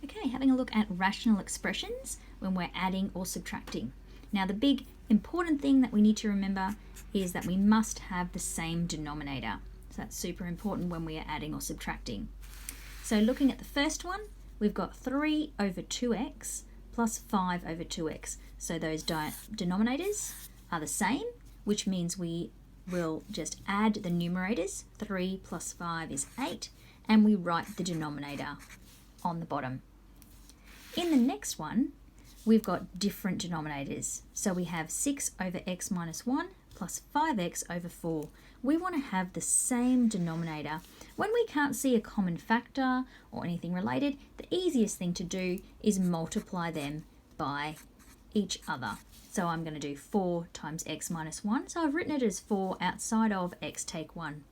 Okay, having a look at rational expressions when we're adding or subtracting. Now the big important thing that we need to remember is that we must have the same denominator. So that's super important when we are adding or subtracting. So looking at the first one, we've got 3 over 2x plus 5 over 2x. So those denominators are the same, which means we will just add the numerators. 3 plus 5 is 8, and we write the denominator on the bottom. In the next one, we've got different denominators. So we have 6 over x minus 1 plus 5x over 4. We want to have the same denominator. When we can't see a common factor or anything related, the easiest thing to do is multiply them by each other. So I'm going to do 4 times x minus 1. So I've written it as 4 outside of x take 1.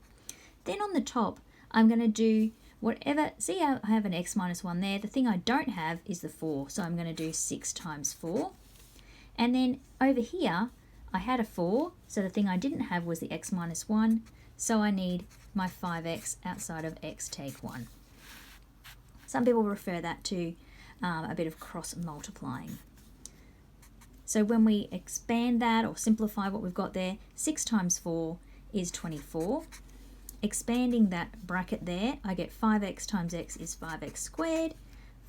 Then on the top, I'm going to do whatever, see I have an x minus 1 there. The thing I don't have is the 4. So I'm going to do 6 times 4. And then over here, I had a 4. So the thing I didn't have was the x minus 1. So I need my 5x outside of x take 1. Some people refer that to a bit of cross multiplying. So when we expand that or simplify what we've got there, 6 times 4 is 24. Expanding that bracket there, I get 5x times x is 5x squared.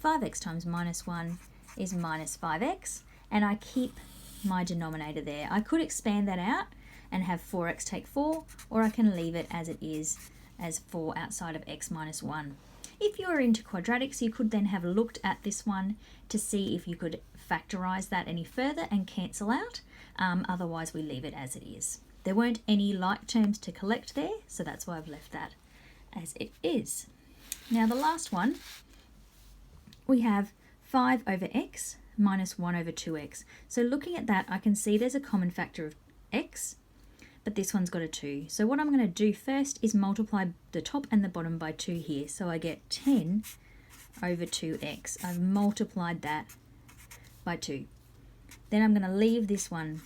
5x times minus 1 is minus 5x. And I keep my denominator there. I could expand that out and have 4x take 4, or I can leave it as it is as 4 outside of x minus 1. If you are into quadratics, you could then have looked at this one to see if you could factorize that any further and cancel out. Otherwise, we leave it as it is. There weren't any like terms to collect there, so that's why I've left that as it is. Now the last one, we have 5 over x minus 1 over 2x. So looking at that, I can see there's a common factor of x, but this one's got a 2. So what I'm going to do first is multiply the top and the bottom by 2 here. So I get 10 over 2x. I've multiplied that by 2. Then I'm going to leave this one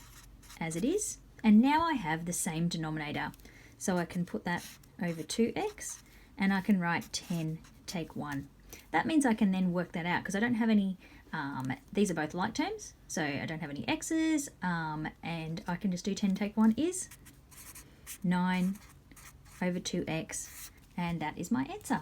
as it is, and now I have the same denominator. So I can put that over 2x, and I can write 10 take 1. That means I can then work that out because I don't have any, these are both like terms, so I don't have any x's, and I can just do 10 take 1 is 9 over 2x, and that is my answer.